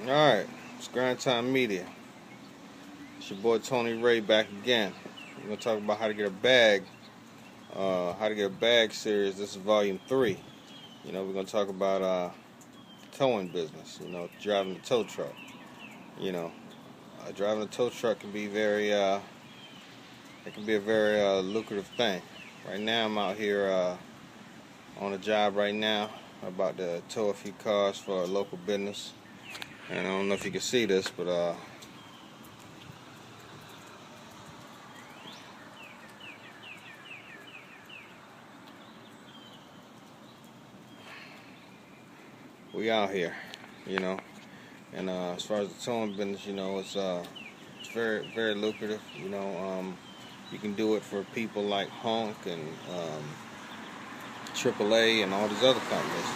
Alright, it's Grind Time Media. It's your boy Tony Ray back again. We're going to talk about how to get a bag. How to get a bag series. This is volume 3. We're going to talk about towing business, driving a tow truck. Driving a tow truck can be it can be a very lucrative thing. Right now I'm out here on a job right now. I'm about to tow a few cars for a local business. And I don't know if you can see this, but we out here, And as far as the towing business, it's very, very lucrative. You can do it for people like Honk and AAA and all these other companies.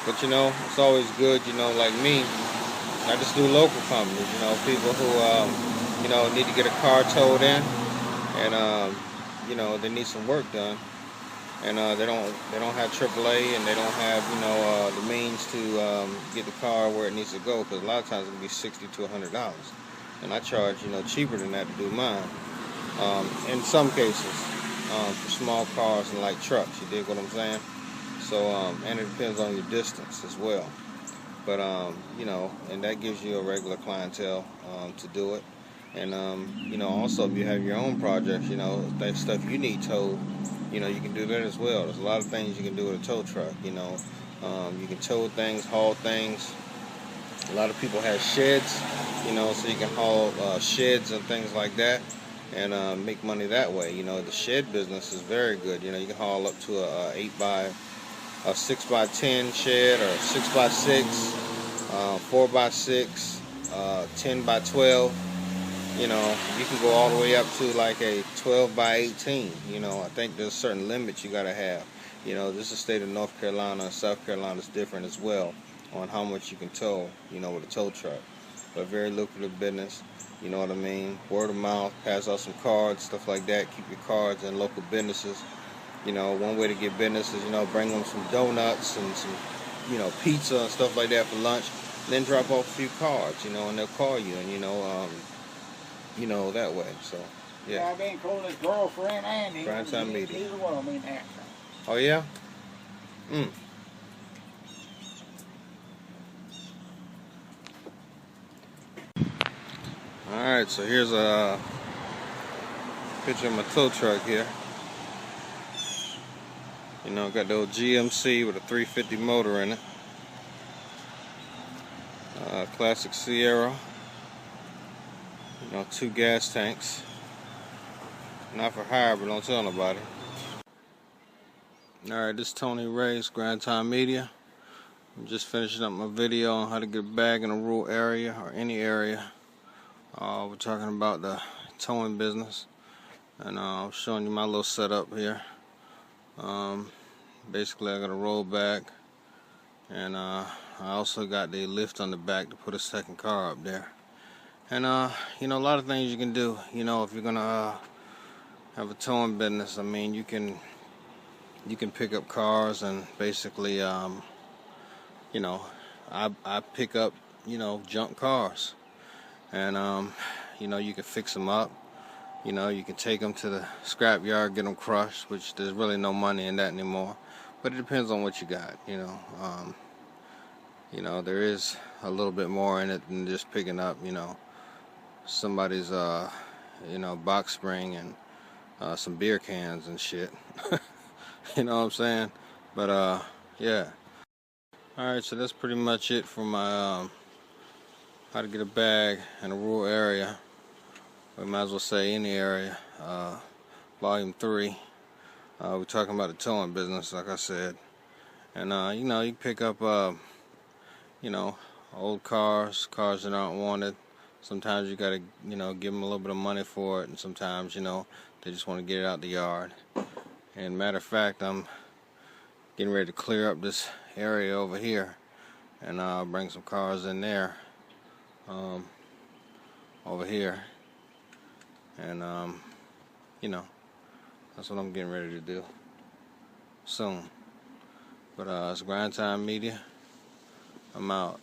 But it's always good, like me. I just do local companies, people who need to get a car towed in, and they need some work done, and they don't have AAA, and they don't have the means to get the car where it needs to go, because a lot of times it can be $60 to $100, and I charge cheaper than that to do mine. In some cases, for small cars and light trucks, you dig what I'm saying? So and it depends on your distance as well. But and that gives you a regular clientele to do it. And also if you have your own projects, that stuff you need towed, you can do that as well. There's a lot of things you can do with a tow truck. You can tow things, haul things. A lot of people have sheds, so you can haul sheds and things like that, and make money that way. The shed business is very good. You can haul up to a 6x10 shed, or 6x6, 4x6, 10x12. You can go all the way up to like a 12x18. I think there's certain limits you gotta have. This is the state of North Carolina, and South Carolina is different as well on how much you can tow, with a tow truck. But very lucrative business. You know what I mean? Word of mouth, pass out some cards, stuff like that. Keep your cards in local businesses. One way to get business is, bring them some donuts and some, pizza and stuff like that for lunch. And then drop off a few cards, and they'll call you, and that way. So, yeah. I've been calling his girlfriend and Grind Time Media. Either one of them ain't answering. Oh yeah. All right. So here's a picture of my tow truck here. Got the old GMC with a 350 motor in it. Classic Sierra. 2 gas tanks. Not for hire, but don't tell nobody. Alright, this is Tony Ray's Grind Time Media. I'm just finishing up my video on how to get a bag in a rural area or any area. We're talking about the towing business. And I'm showing you my little setup here. Basically, I got a roll back, and I also got the lift on the back to put a second car up there. And a lot of things you can do. If you're gonna have a towing business, I mean, you can pick up cars, and basically, I pick up junk cars, and you can fix them up. You can take them to the scrap yard, get them crushed, which there's really no money in that anymore. But it depends on what you got, there is a little bit more in it than just picking up, somebody's, box spring and some beer cans and shit. You know what I'm saying? But, yeah. Alright, so that's pretty much it for my, how to get a bag in a rural area. We might as well say any area. Volume 3. We're talking about the towing business, like I said. And, you pick up, old cars that aren't wanted. Sometimes you gotta, give them a little bit of money for it. And sometimes, they just want to get it out the yard. And matter of fact, I'm getting ready to clear up this area over here. And I'll bring some cars in there. Over here. And, that's what I'm getting ready to do soon. But it's Grind Time Media. I'm out.